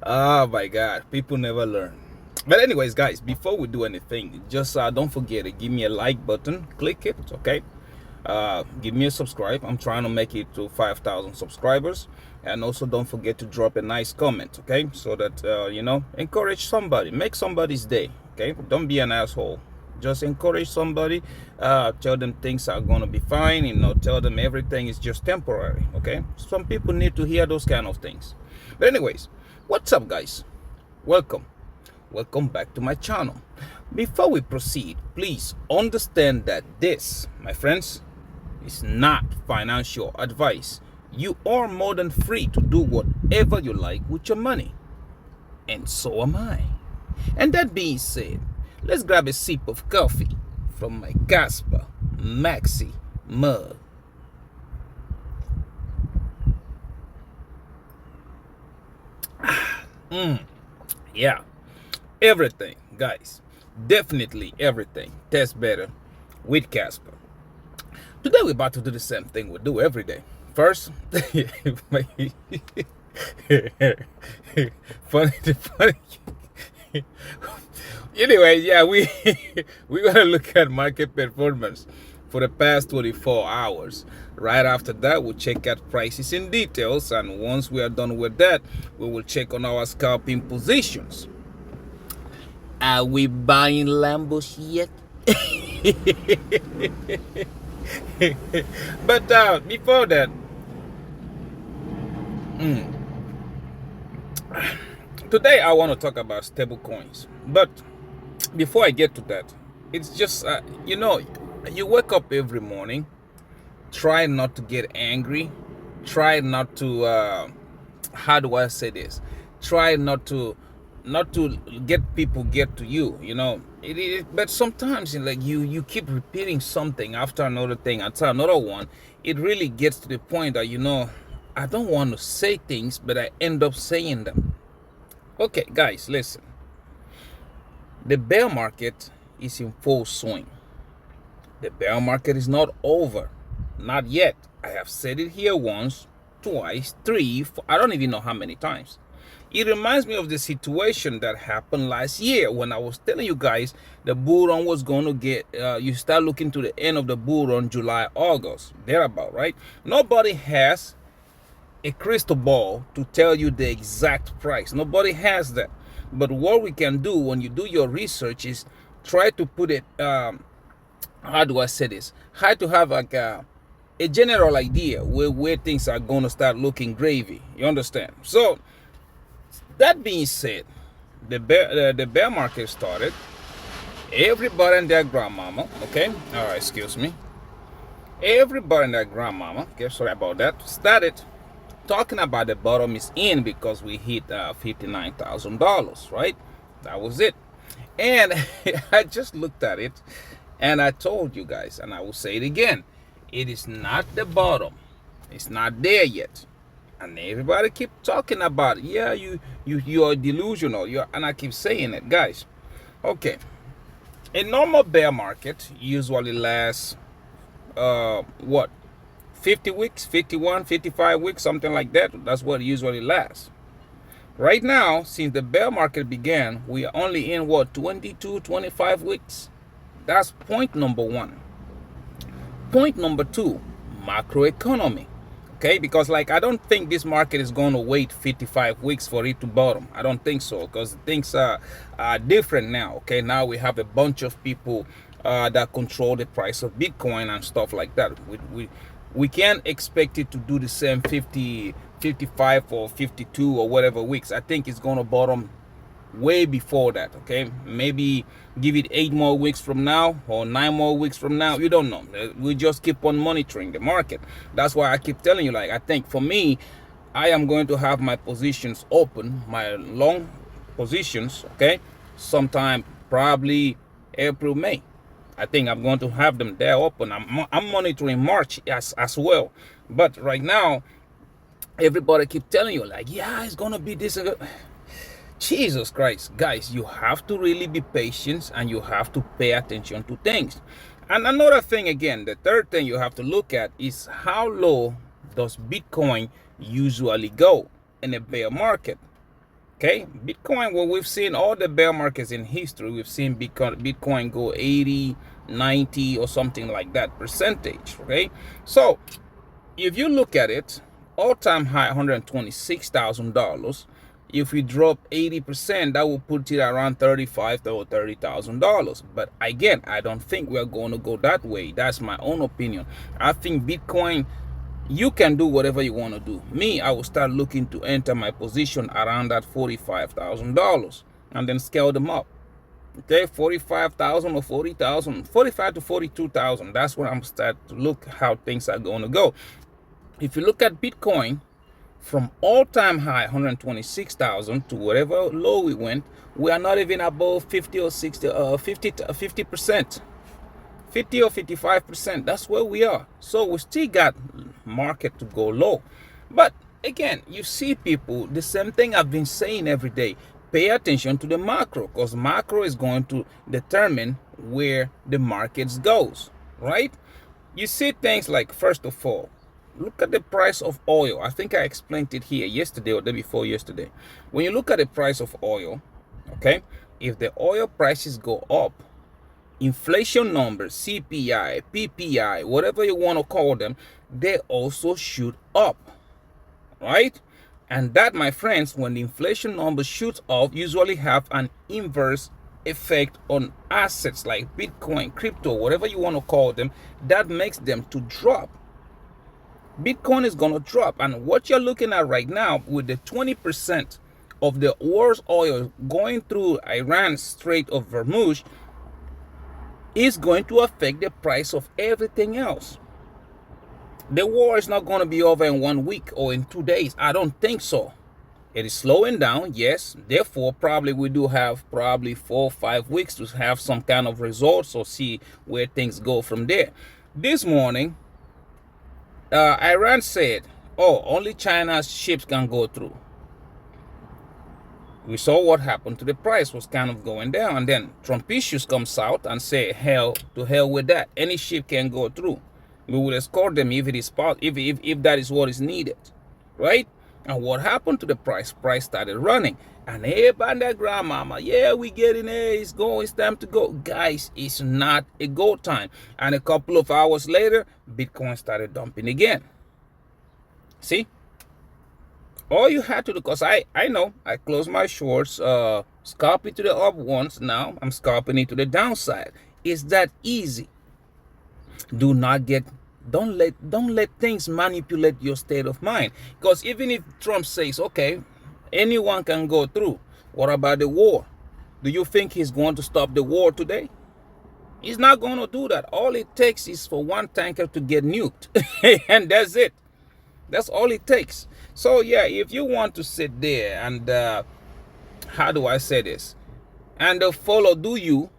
Oh my God, people never learn. But anyways, guys, before we do anything, just don't forget to give me a like button, click it, okay? Give me a subscribe. I'm trying to make it to 5,000 subscribers. And also don't forget to drop a nice comment, okay? So that, encourage somebody, make somebody's day, okay? Don't be an asshole. Just encourage somebody, tell them things are gonna be fine, tell them everything is just temporary, okay? Some people need to hear those kind of things. But anyways, what's up, guys? Welcome back to my channel. Before we proceed, please understand that this, my friends, is not financial advice. You are more than free to do whatever you like with your money, and so am I. And that being said, let's grab a sip of coffee from my Kaspa Maxi mug. Yeah, everything, guys, definitely everything tastes better with Kaspa. Today we're about to do the same thing we do every day. First, funny. Anyway, yeah, we're gonna look at market performance for the past 24 hours. Right after that, we'll check out prices in details, and once we are done with that, we will check on our scalping positions. Are we buying Lambos yet? But before that, today I want to talk about stablecoins. But before I get to that, it's just you wake up every morning, try not to get angry, try not to how do I say this, try not to get people get to you, but sometimes like you keep repeating something after another thing after another one. It really gets to the point that I don't want to say things, but I end up saying them. Okay, guys, listen. The bear market is in full swing. The bear market is not over. Not yet. I have said it here once, twice, three, four, I don't even know how many times. It reminds me of the situation that happened last year when I was telling you guys the bull run was going to get, you start looking to the end of the bull run, July, August, thereabout, right? Nobody has a crystal ball to tell you the exact price. Nobody has that. But what we can do when you do your research is try to put it, how do I say this? Try to have like a general idea where things are going to start looking gravy. You understand? So that being said, the bear market started. Everybody and their grandmama, okay? All right, excuse me. Everybody and their grandmama, okay, sorry about that, started talking about the bottom is in because we hit $59,000, right? That was it. And I just looked at it and I told you guys, and I will say it again, it is not the bottom. It's not there yet. And everybody keep talking about it. Yeah, you are delusional. And I keep saying it, guys. Okay. A normal bear market usually lasts what? 50 weeks, 51, 55 weeks, something like that. That's what it usually lasts. Right now, since the bear market began, we are only in what, 22, 25 weeks? That's point number one. Point number two, macroeconomic. Okay, because like I don't think this market is going to wait 55 weeks for it to bottom. I don't think so, because things are different now. Okay, now we have a bunch of people that control the price of Bitcoin and stuff like that. We can't expect it to do the same 50, 55 or 52 or whatever weeks. I think it's going to bottom way before that. Okay, maybe give it 8 more weeks from now or 9 more weeks from now. You don't know. We just keep on monitoring the market. That's why I keep telling you, like, I think for me, I am going to have my positions open, my long positions, okay, sometime probably April, May. I think I'm going to have them there open. I'm monitoring March as well. But right now, everybody keep telling you, like, yeah, it's going to be this. Jesus Christ, guys, you have to really be patient and you have to pay attention to things. And another thing, again, the third thing you have to look at is how low does Bitcoin usually go? in a bear market. Okay, Bitcoin, well, we've seen all the bear markets in history. We've seen Bitcoin go 80, 90 or something like that percentage. Okay, so if you look at it, all-time high $126,000. If we drop 80%, that will put it around $35,000 or $30,000. But again, I don't think we're going to go that way. That's my own opinion. I think Bitcoin, you can do whatever you want to do. Me, I will start looking to enter my position around that $45,000 and then scale them up. Okay, 45,000 or 40,000, 45 to 42,000. That's where I'm start to look how things are going to go. If you look at Bitcoin, from all-time high 126,000 to whatever low we went, we are not even above 50 or 60 50%, 50 or 55%. That's where we are. So we still got market to go low. But again, you see people, the same thing I've been saying every day, pay attention to the macro, because macro is going to determine where the markets goes, right? You see things like, first of all, look at the price of oil. I think I explained it here yesterday or the day before yesterday. When you look at the price of oil, okay, if the oil prices go up, inflation numbers, CPI, PPI, whatever you want to call them, they also shoot up, right? And that, my friends, when the inflation numbers shoot up, usually have an inverse effect on assets like Bitcoin, crypto, whatever you want to call them, that makes them to drop. Bitcoin is going to drop. And what you're looking at right now with the 20% of the world's oil going through Iran's Strait of Hormuz is going to affect the price of everything else. The war is not going to be over in 1 week or in 2 days. I don't think so. It is slowing down, yes. Therefore, probably we do have probably 4 or 5 weeks to have some kind of results or see where things go from there. This morning, Iran said, oh, only China's ships can go through. We saw what happened to the price, was kind of going down. And then Trump issues comes out and say, hell with that. Any ship can go through. We will escort them if it is if that is what is needed, right? And what happened to the price? Price started running. And everybody, that grandmama, yeah, we getting there, it's going, it's time to go. Guys, it's not a go time. And a couple of hours later, Bitcoin started dumping again. See? All you had to do, because I know, I closed my shorts, scalp it to the up once, now I'm scalping it to the downside. It's that easy. Don't let things manipulate your state of mind. Because even if Trump says, okay, anyone can go through, what about the war? Do you think he's going to stop the war today? He's not going to do that. All it takes is for one tanker to get nuked. And that's it. That's all it takes. So yeah, if you want to sit there and, how do I say this? And follow, do you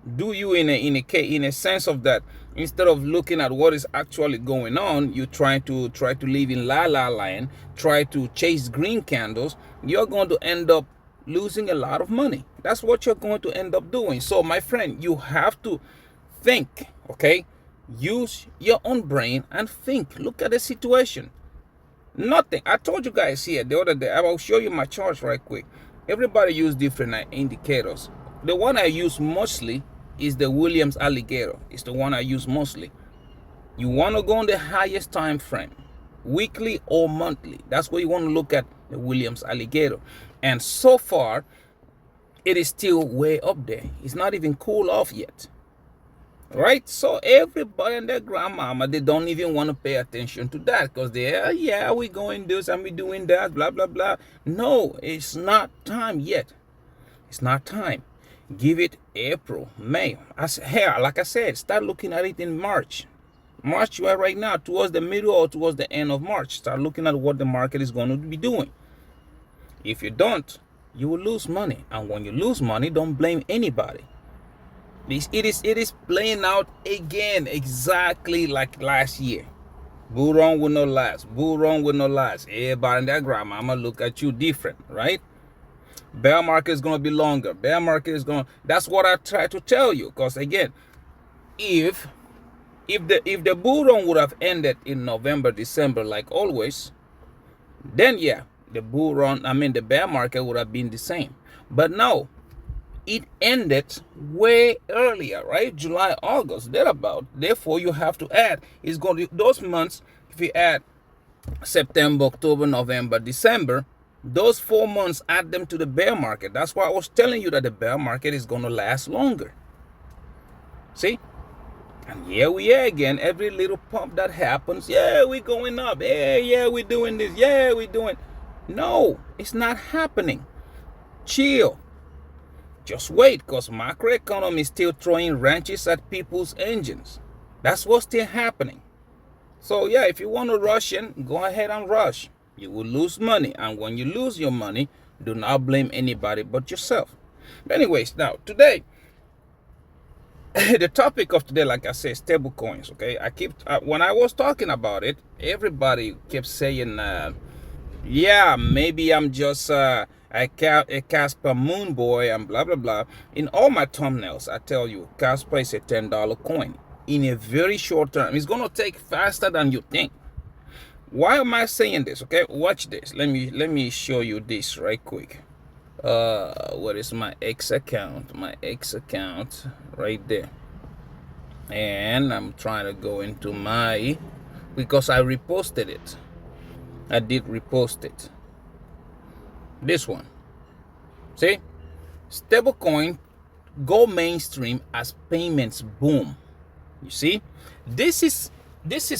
in a sense of that, instead of looking at what is actually going on, you try to live in la land, try to chase green candles, you're going to end up losing a lot of money. That's what you're going to end up doing. So my friend, you have to think, okay? Use your own brain and think. Look at the situation. Nothing. I told you guys here the other day, I will show you my charts right quick. Everybody use different indicators. The one I use mostly is the Williams alligator. It's the one I use mostly. You want to go on the highest time frame, weekly or monthly. That's where you want to look at the Williams alligator. And so far, it is still way up there. It's not even cool off yet. Right? So everybody and their grandmama, they don't even want to pay attention to that, because they're, yeah, we going this and we doing that, blah, blah, blah. No, it's not time yet. It's not time. Give it April, May. Like I said, start looking at it in March. March, you are right now, towards the middle or towards the end of March. Start looking at what the market is going to be doing. If you don't, you will lose money. And when you lose money, don't blame anybody. It is playing out again exactly like last year. Bull run will not last. Bull run will not last. Everybody in that grandmama look at you different, right? Bear market is going to be longer. Bear market is going. That's what I try to tell you. Because again, if the bull run would have ended in November, December, like always, then yeah, the bull run, the bear market would have been the same. But no, it ended way earlier, right? July, August, thereabout. Therefore, you have to add. It's going to those months. If you add September, October, November, December, those 4 months, add them to the bear market. That's why I was telling you that the bear market is going to last longer. See? And here we are again. Every little pump that happens, yeah, we're going up. Yeah, we're doing this. Yeah, we're doing. No, it's not happening. Chill. Just wait, because macroeconomic is still throwing wrenches at people's engines. That's what's still happening. So yeah, if you want to rush in, go ahead and rush. You will lose money. And when you lose your money, do not blame anybody but yourself. But anyways, now today, the topic of today, like I said, stablecoins. Okay, when I was talking about it, everybody kept saying, yeah, maybe I'm just a Kaspa moon boy and blah blah blah. In all my thumbnails, I tell you, Kaspa is a $10 coin. In a very short term, it's gonna take faster than you think. Why am I saying this? Okay, watch this. Let me show you this right quick. What is my X account? My X account right there. And I'm trying to go into because I reposted it. I did repost it. This one. See? Stablecoin go mainstream as payments boom. You see? This is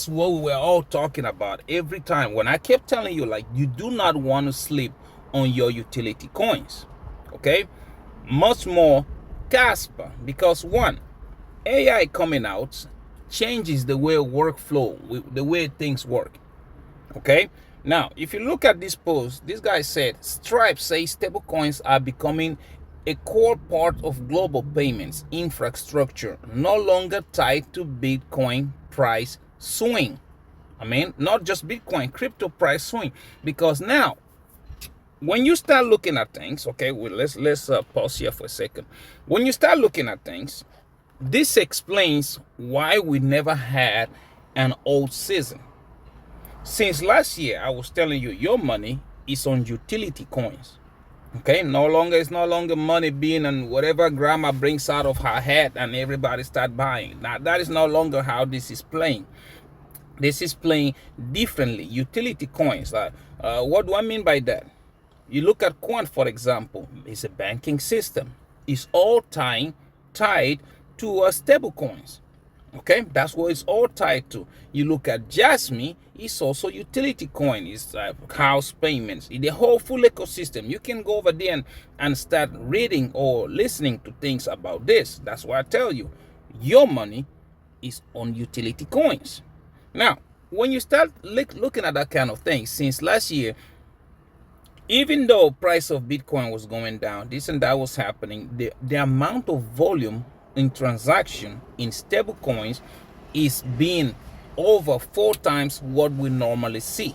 what we were all talking about every time. When I kept telling you, like, you do not want to sleep on your utility coins. Okay? Much more Kaspa. Because one, AI coming out changes the way workflow, the way things work. Okay? Now, if you look at this post, this guy said, Stripe says stablecoins are becoming a core part of global payments infrastructure, no longer tied to Bitcoin price swing. Not just Bitcoin, crypto price swing. Because now, when you start looking at things, okay, well, let's pause here for a second. When you start looking at things, this explains why we never had an old season. Since last year, I was telling you, your money is on utility coins. Okay, it's no longer money being on whatever grandma brings out of her head and everybody start buying. Now, that is no longer how this is playing. This is playing differently. Utility coins. What do I mean by that? You look at Quant, for example. It's a banking system. It's all tied to stable coins. Okay, that's what it's all tied to. You look at Jasmine, it's also utility coin. It's house payments. The whole full ecosystem. You can go over there and start reading or listening to things about this. That's why I tell you, your money is on utility coins. Now, when you start looking at that kind of thing, since last year, even though price of Bitcoin was going down, this and that was happening, the amount of volume in transaction in stable coins is being over 4 times what we normally see,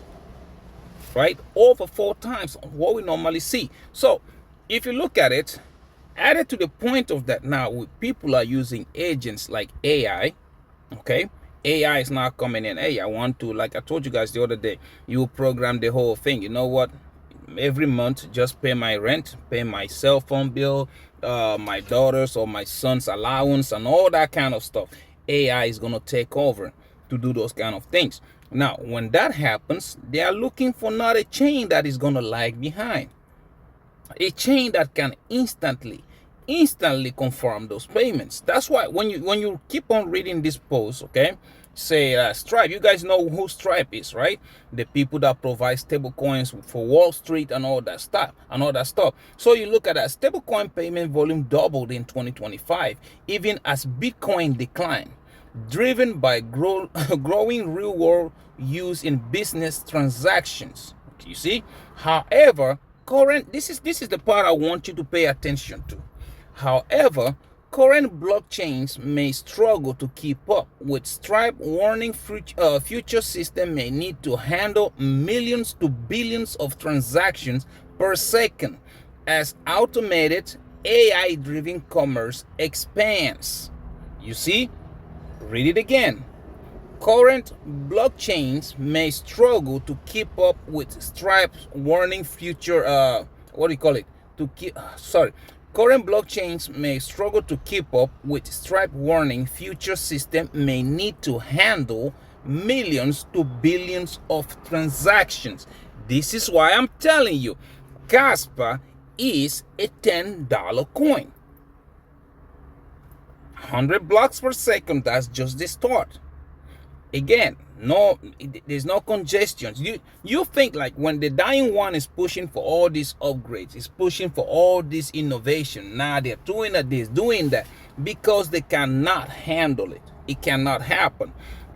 right? Over 4 times what we normally see. So if you look at it, added to the point of that, now people are using agents like AI. Okay, AI is now coming in. Hey, I want to, like I told you guys the other day, you program the whole thing. You know what? Every month, just pay my rent, pay my cell phone bill, my daughter's or my son's allowance, and all that kind of stuff. AI is going to take over to do those kind of things. Now, when that happens, they are looking for not a chain that is going to lag behind. A chain that can instantly confirm those payments. That's why when you keep on reading this post, okay, say Stripe, you guys know who Stripe is, right? The people that provide stable coins for Wall Street and all that stuff. So you look at that, stablecoin payment volume doubled in 2025, even as Bitcoin declined, driven by growing real world use in business transactions. You see? However, this is the part I want you to pay attention to. However, current blockchains may struggle to keep up, with Stripe warning future system may need to handle millions to billions of transactions per second as automated AI-driven commerce expands. You see? Read it again. Current blockchains may struggle to keep up with Stripe's warning future. What do you call it? To keep. Sorry. Current blockchains may struggle to keep up with Stripe warning future system may need to handle millions to billions of transactions. This is why I'm telling you, Kaspa is a $10 coin. 100 blocks per second, that's just the start. Again, there's no congestion. You think like when the dying one is pushing for all these upgrades, is pushing for all this innovation. Now they're doing this, doing that, because they cannot handle it. It cannot happen.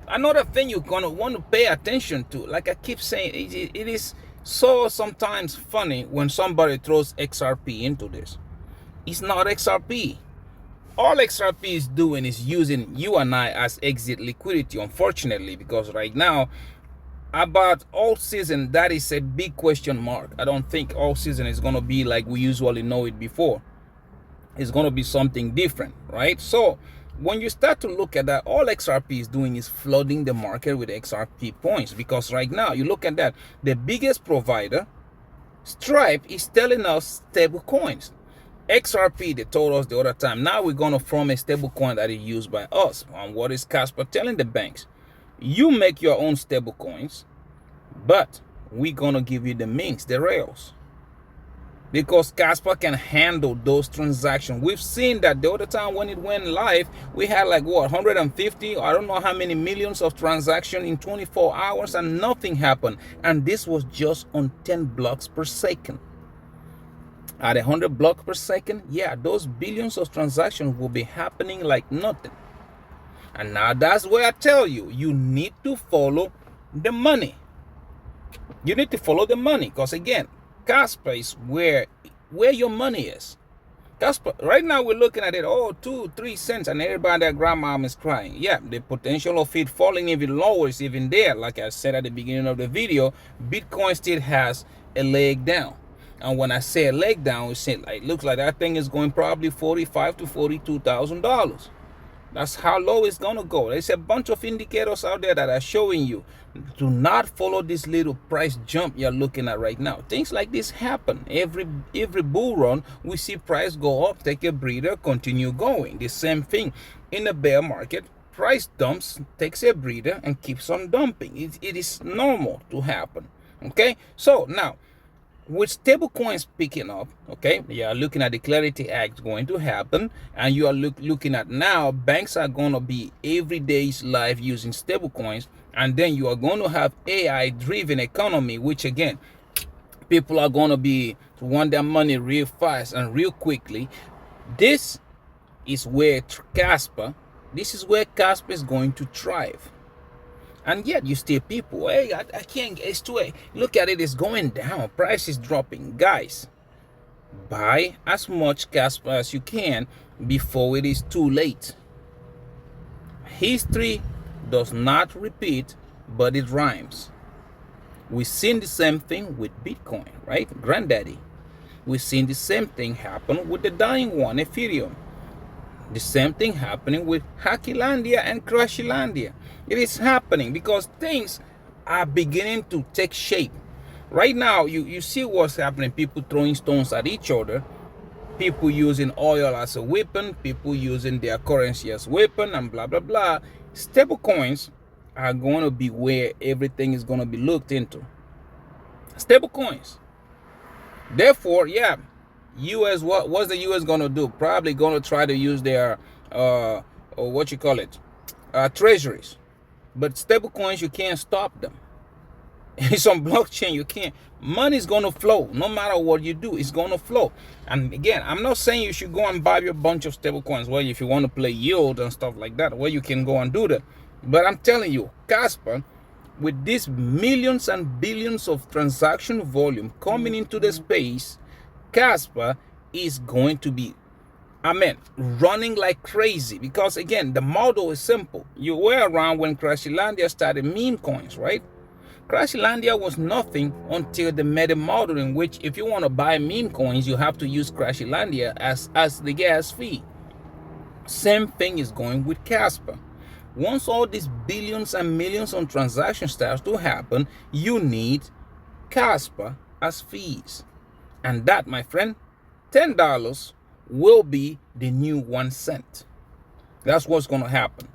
Another thing you're gonna want to pay attention to, like I keep saying, it is so sometimes funny when somebody throws XRP into this. It's not XRP. All XRP is doing is using you and I as exit liquidity, unfortunately, because right now, about all season, that is a big question mark. I don't think all season is going to be like we usually know it before. It's going to be something different, right? So when you start to look at that, all XRP is doing is flooding the market with XRP points, because right now, you look at that, the biggest provider, Stripe, is telling us stable coins. XRP, they told us the other time, now we're going to form a stable coin that is used by us. And what is Kaspa telling the banks? You make your own stable coins, but we're going to give you the mints, the rails. Because Kaspa can handle those transactions. We've seen that the other time when it went live, we had like what, 150, I don't know how many millions of transactions in 24 hours and nothing happened. And this was just on 10 blocks per second. At 100 blocks per second, yeah, those billions of transactions will be happening like nothing. And now that's where I tell you, you need to follow the money. You need to follow the money, because again, Kaspa is where your money is. Kaspa, right now we're looking at it, oh, 2-3 cents, and everybody, their grandma is crying. Yeah, the potential of it falling even lower is even there. Like I said at the beginning of the video, Bitcoin still has a leg down. And when I say a leg down, it looks like that thing is going probably $45,000 to $42,000. That's how low it's gonna go. There's a bunch of indicators out there that are showing you, do not follow this little price jump you're looking at right now. Things like this happen every bull run. We see price go up, take a breather, continue going. The same thing in a bear market. Price dumps, takes a breather, and keeps on dumping. It is normal to happen. Okay, so now, with stablecoins picking up, okay, you are looking at the Clarity Act going to happen, and you are looking at now banks are going to be every day's live using stablecoins, and then you are going to have AI-driven economy, which again, people are going to want their money real fast and real quickly. This is where Kaspa is going to thrive. And yet you still people, hey, I can't, it's too late. Look at it, it's going down, price is dropping. Guys, buy as much Kaspa as you can before it is too late. History does not repeat, but it rhymes. We've seen the same thing with Bitcoin, right? Granddaddy. We've seen the same thing happen with the dying one, Ethereum. The same thing happening with Hackylandia and Crashylandia. It is happening because things are beginning to take shape. Right now, you see what's happening. People throwing stones at each other. People using oil as a weapon. People using their currency as a weapon, and blah, blah, blah. Stable coins are going to be where everything is going to be looked into. Stable coins. Therefore, yeah, US, what's the US gonna do? Probably gonna try to use their or what you call it, treasuries. But stable coins, you can't stop them. It's on blockchain, you can't. Money's gonna flow no matter what you do. It's gonna flow. And again, I'm not saying you should go and buy a bunch of stable coins. Well, if you want to play yield and stuff like that, well, you can go and do that. But I'm telling you, Kaspa, with these millions and billions of transaction volume coming into the space, Kaspa is going to be, running like crazy. Because again, the model is simple. You were around when Crashylandia started meme coins, right? Crashylandia was nothing until they made a model in which if you want to buy meme coins, you have to use Crashylandia as the gas fee. Same thing is going with Kaspa. Once all these billions and millions of transactions starts to happen, you need Kaspa as fees. And that, my friend, $10 will be the new 1 cent. That's what's going to happen.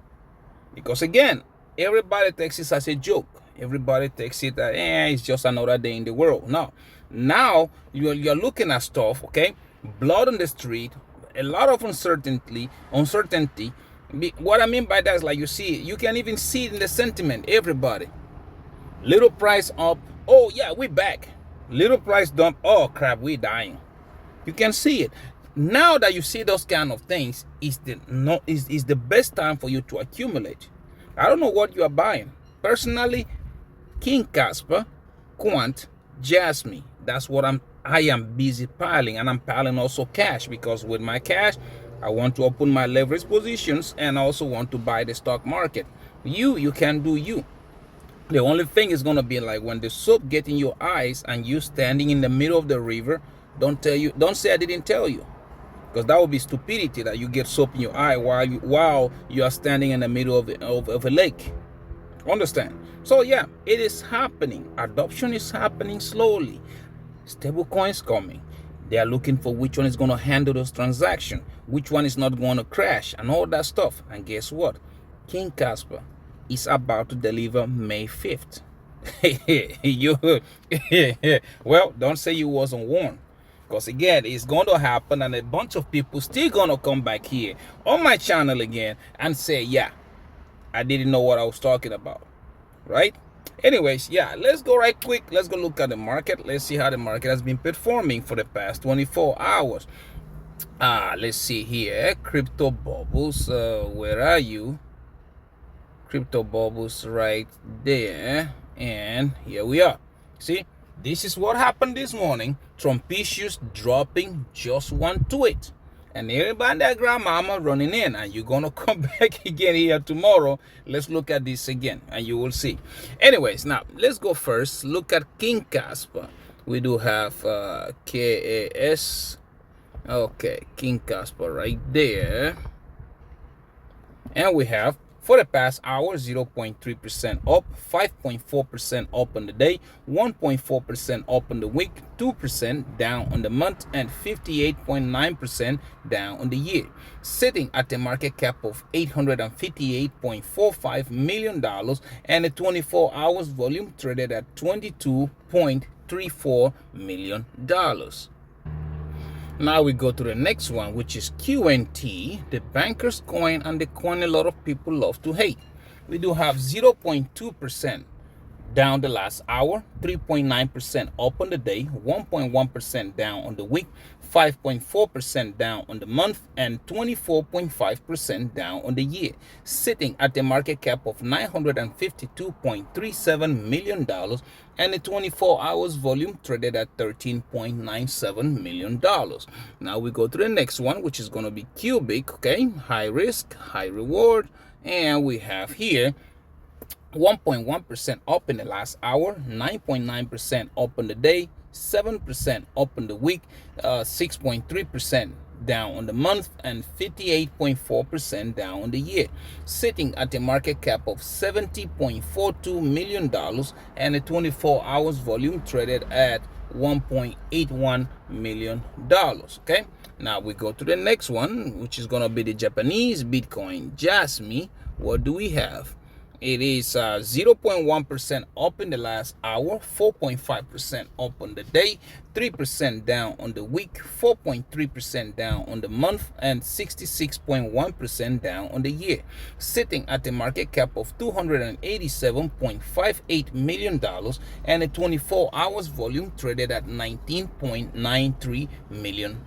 Because again, everybody takes it as a joke. Everybody takes it that it's just another day in the world. No. Now you're looking at stuff, okay? Blood on the street, a lot of uncertainty. What I mean by that is, like, you can even see it in the sentiment. Everybody. Little price up. Oh yeah, we back. Little price dump. Oh crap, we dying. You can see it. Now that you see those kind of things, is the best time for you to accumulate. I don't know what you are buying. Personally, King Kaspa, Quant, Jasmine. That's what I am busy piling, and I'm piling also cash, because with my cash, I want to open my leverage positions and also want to buy the stock market. You can do you. The only thing is gonna be like when the soap get in your eyes and you standing in the middle of the river. Don't say I didn't tell you, because that would be stupidity that you get soap in your eye while you are standing in the middle of a lake. Understand? So yeah, it is happening. Adoption is happening slowly. Stablecoins coming. They are looking for which one is going to handle those transactions, which one is not going to crash, and all that stuff. And guess what? King Kaspa is about to deliver May 5th. Well, don't say you wasn't warned. Because again, it's going to happen, and a bunch of people still going to come back here on my channel again and say, yeah, I didn't know what I was talking about. Right? Anyways, yeah, let's go right quick. Let's go look at the market. Let's see how the market has been performing for the past 24 hours. Let's see here. Crypto bubbles. Where are you? Crypto bubbles right there. And here we are. See, this is what happened this morning. Trump issues dropping just one tweet. And everybody and their grandmama running in, and you're gonna come back again here tomorrow. Let's look at this again, and you will see. Anyways, now let's go first. Look at King Kaspa. We do have KAS. Okay, King Kaspa right there, and we have for the past hour 0.3% up, 5.4% up on the day, 1.4% up on the week, 2% down on the month, and 58.9% down on the year, sitting at a market cap of $858.45 million, and a 24 hours volume traded at $22.34 million. Now we go to the next one, which is QNT, the banker's coin, and the coin a lot of people love to hate. We do have 0.2% down the last hour, 3.9% up on the day, 1.1% down on the week, 5.4% down on the month, and 24.5% down on the year, sitting at a market cap of $952.37 million, and a 24 hours volume traded at $13.97 million. Now we go to the next one, which is going to be Cubic, okay? High risk, high reward, and we have here 1.1% up in the last hour, 9.9% up on the day, 7% up on the week, 6.3% down on the month, and 58.4% down on the year, sitting at a market cap of $70.42 million, and a 24 hours volume traded at $1.81 million. Okay, now we go to the next one, which is going to be the Japanese Bitcoin Jasmine. What do we have? It is 0.1% up in the last hour, 4.5% up on the day, 3% down on the week, 4.3% down on the month, and 66.1% down on the year, sitting at a market cap of $287.58 million, and a 24 hours volume traded at $19.93 million.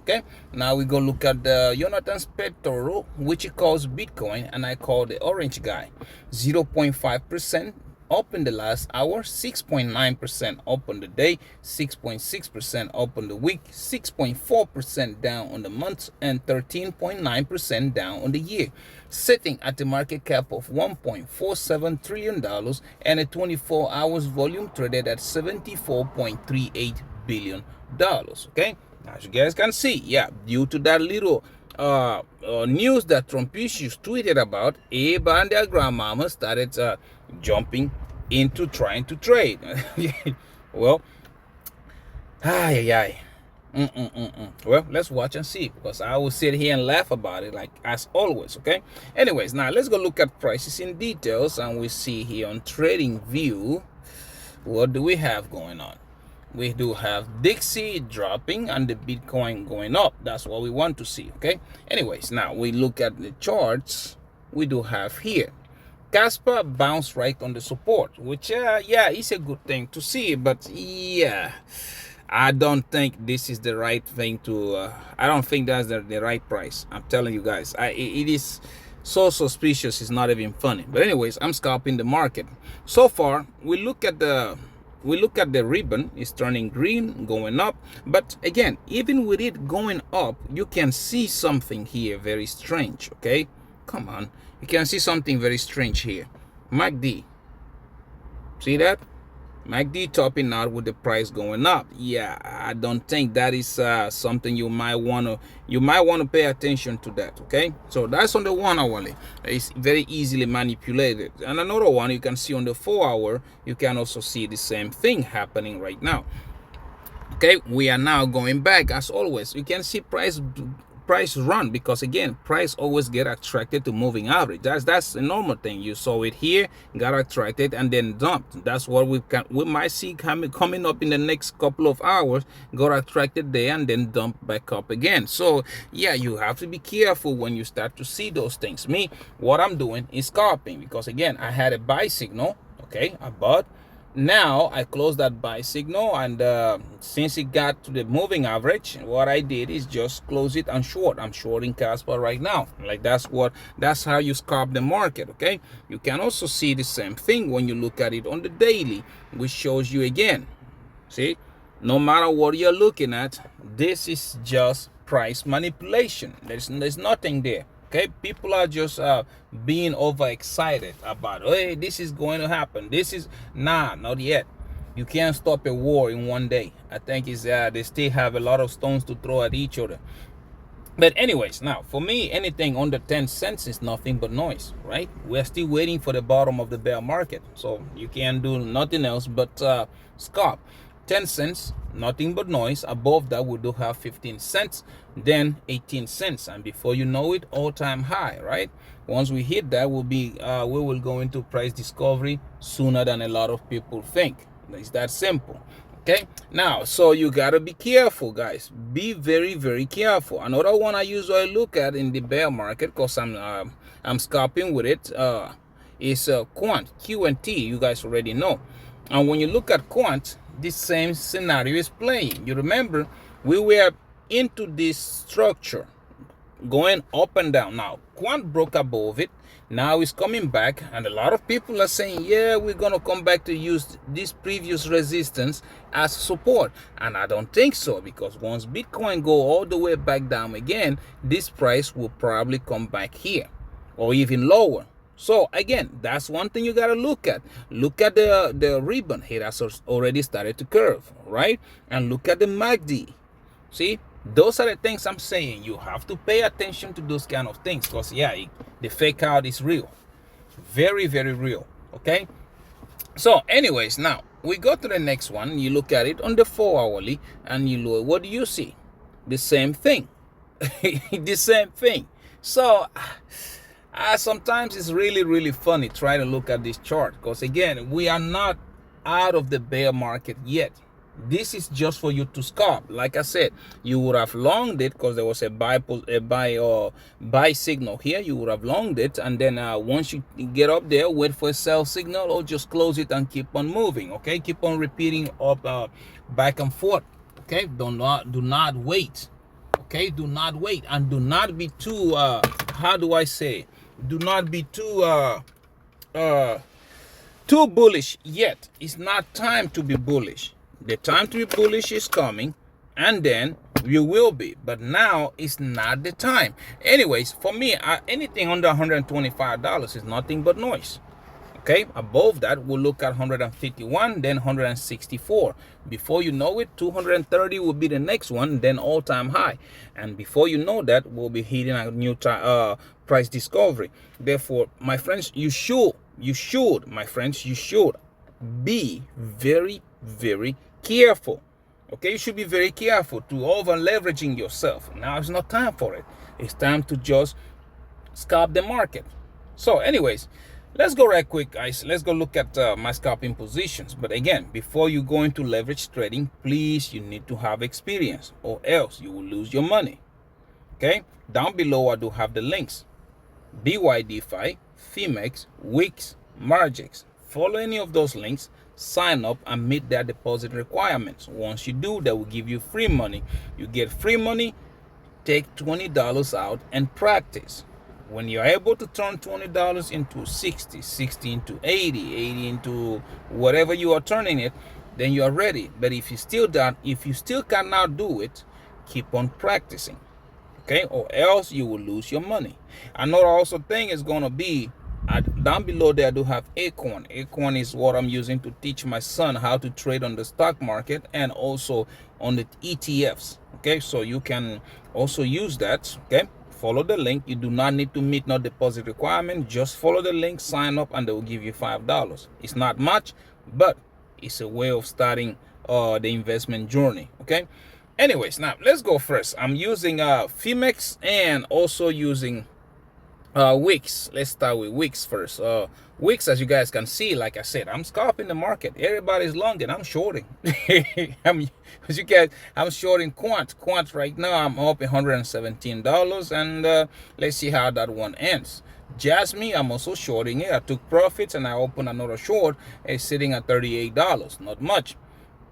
Okay, now we go look at the Jonathan Spector, which he calls Bitcoin, and I call the orange guy. 0.5% up in the last hour, 6.9% up on the day, 6.6% up on the week, 6.4% down on the month, and 13.9% down on the year, sitting at a market cap of $1.47 trillion, and a 24 hours volume traded at $74.38 billion. Okay, as you guys can see, yeah, due to that little news that Trumpicius tweeted about, Abe and their grandmama started jumping into trying to trade. Well, ay, ay, ay. Well, let's watch and see, because I will sit here and laugh about it like as always. Okay, anyways, now let's go look at prices in details, and we see here on Trading View, what do we have going on? We do have Dixie dropping and the Bitcoin going up. That's what we want to see. Okay, anyways, now we look at the charts. We do have here Kaspa bounced right on the support, which yeah, is a good thing to see, but yeah, I don't think this is the right thing to I don't think that's the right price. I'm telling you guys, it is so suspicious, it's not even funny. But anyways, I'm scalping the market. So far, we look at the ribbon. It's turning green, going up. But again, even with it going up, you can see something here very strange. Okay, come on, you can see something very strange here. MACD, see that? MACD topping out with the price going up. Yeah, I don't think that is something you might want to pay attention to that. Okay, so that's on the 1 hourly. It's very easily manipulated. And another one you can see on the 4 hour, you can also see the same thing happening right now. Okay, we are now going back as always. You can see price run, because again, price always get attracted to moving average. That's a normal thing. You saw it here, got attracted and then dumped. That's what we might see coming up in the next couple of hours. Got attracted there and then dump back up again. So yeah, you have to be careful when you start to see those things. Me, what I'm doing is scalping, because again, I had a buy signal. Okay, I bought. Now I closed that buy signal, and since it got to the moving average, what I did is just close it and short. I'm shorting Kaspa right now. Like that's how you scalp the market. Okay, you can also see the same thing when you look at it on the daily, which shows you again, see, no matter what you're looking at, this is just price manipulation. There's nothing there. Okay, people are just being overexcited about, hey, this is going to happen. This is not yet. You can't stop a war in one day. I think it's they still have a lot of stones to throw at each other. But anyways, now for me, anything under 10 cents is nothing but noise, right? We're still waiting for the bottom of the bear market, so you can't do nothing else but scalp. 10 cents, nothing but noise. Above that, we do have 15 cents, then 18 cents, and before you know it, all-time high, right? Once we hit that, we will go into price discovery sooner than a lot of people think. It's that simple. Okay, now, so you gotta be careful, guys. Be very, very careful. Another one I usually look at in the bear market, because I'm scalping with it, is quant, QNT. You guys already know. And when you look at quant, the same scenario is playing. You remember, we were into this structure going up and down. Now quant broke above it, now it's coming back, and a lot of people are saying, yeah, we're gonna come back to use this previous resistance as support. And I don't think so, because once Bitcoin go all the way back down again, this price will probably come back here or even lower. So again, that's one thing you got to look at. Look at the ribbon. It has already started to curve, right? And look at the MACD. See, those are the things I'm saying. You have to pay attention to those kind of things, because yeah, the fake out is real. Very, very real. Okay. So anyways, now we go to the next one. You look at it on the 4 hourly, and you look, what do you see? The same thing. The same thing. So sometimes it's really, really funny trying to look at this chart, because again, we are not out of the bear market yet. This is just for you to scalp. Like I said, you would have longed it because there was a buy signal here. You would have longed it, and then once you get up there, wait for a sell signal, or just close it and keep on moving. Okay, keep on repeating up back and forth. Okay, do not wait. Okay, do not wait, and do not be too how do I say, do not be too bullish yet. It's not time to be bullish. The time to be bullish is coming, and then you will be, but now is not the time. Anyways, for me, anything under $125 is nothing but noise. Okay, above that, we'll look at 151, then 164. Before you know it, 230 will be the next one, then all-time high. And before you know that, we'll be hitting a new price discovery. Therefore, my friends, you should, my friends, you should be very, very careful. Okay, you should be very careful to over leveraging yourself. Now it's not time for it. It's time to just scalp the market. So anyways, let's go right quick, guys. Let's go look at my scalping positions. But again, before you go into leverage trading, please, you need to have experience, or else you will lose your money. Okay, down below I do have the links: Bydfi, Phemex, Wix, Margex. Follow any of those links, sign up, and meet their deposit requirements. Once you do, they will give you free money. You get free money, take $20 out and practice. When you're able to turn $20 into 60, 60 into 80, 80 into whatever you are turning it, then you are ready. But if you still cannot do it, keep on practicing. Okay, or else you will lose your money. Another also thing is going to be down below there. I do have Acorn. Acorn is what I'm using to teach my son how to trade on the stock market and also on the ETFs. Okay, so you can also use that. Okay, follow the link. You do not need to meet no deposit requirement. Just follow the link, sign up, and they will give you $5. It's not much, but it's a way of starting the investment journey. Okay, anyways, now let's go first. I'm using Phemex and also using Wix. Let's start with Wix first. Wix, as you guys can see, like I said, I'm scalping the market. Everybody's long and I'm shorting. I'm shorting Quant right now. I'm up $117, and let's see how that one ends. Jasmine, I'm also shorting it. I took profits and I opened another short. It's sitting at $38, not much.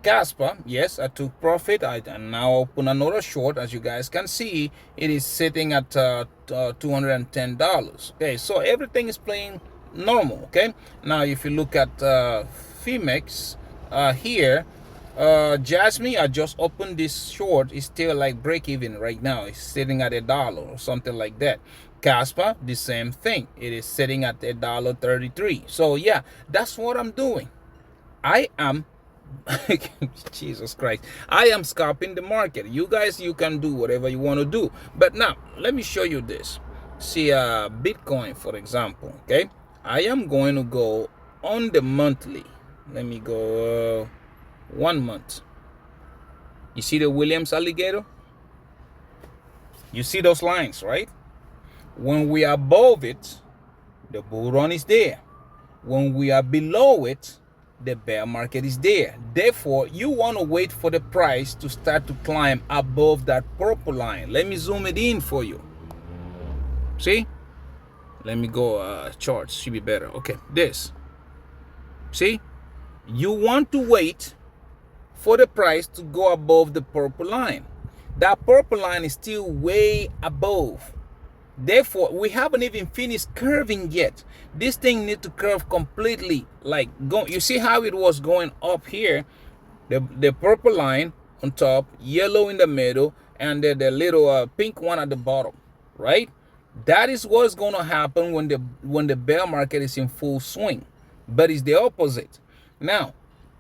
Kaspa, yes, I took profit. I now open another short. As you guys can see, it is sitting at $210. Okay, so everything is playing normal. Okay, now if you look at Phemex here, Jasmine, I just opened this short. It's still like break even right now. It's sitting at $1 or something like that. Kaspa, the same thing. It is sitting at $1.33. So yeah, that's what I'm doing. I am Jesus Christ, I am scalping the market. You guys, you can do whatever you want to do, but now let me show you this. See, Bitcoin, for example. Okay, I am going to go on the monthly. Let me go 1 month. You see the Williams alligator? You see those lines, right? When we are above it, the bull run is there. When we are below it, the bear market is there. Therefore, you want to wait for the price to start to climb above that purple line. Let me zoom it in for you. See? Let me go charts, should be better. Okay, this. See? You want to wait for the price to go above the purple line. That purple line is still way above. Therefore, we haven't even finished curving yet. This thing needs to curve completely. Like, go. You see how it was going up here? The purple line on top, yellow in the middle, and the little pink one at the bottom, right? That is what's going to happen when the bear market is in full swing. But it's the opposite. Now,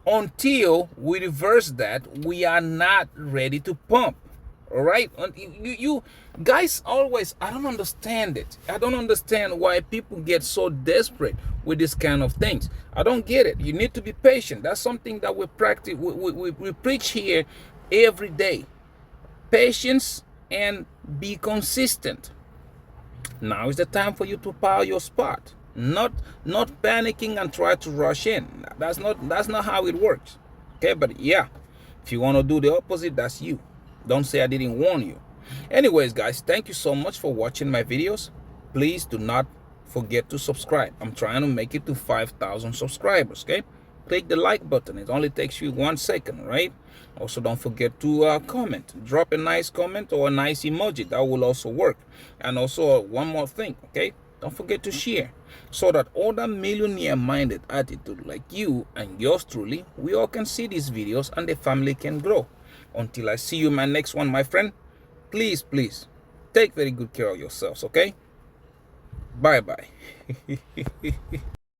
until we reverse that, we are not ready to pump. All right, you guys always, I don't understand it. I don't understand why people get so desperate with this kind of things. I don't get it. You need to be patient. That's something that we practice, we preach here every day. Patience and be consistent. Now is the time for you to power your spot. Not panicking and try to rush in. That's not how it works. Okay, but yeah, if you want to do the opposite, that's you. Don't say I didn't warn you. Anyways, guys, thank you so much for watching my videos. Please do not forget to subscribe. I'm trying to make it to 5,000 subscribers. Okay, click the like button. It only takes you 1 second, right? Also, don't forget to comment. Drop a nice comment or a nice emoji. That will also work. And also, one more thing, okay? Don't forget to share, so that other millionaire-minded attitude like you and yours truly, we all can see these videos and the family can grow. Until I see you in my next one, my friend, please take very good care of yourselves. Okay, bye.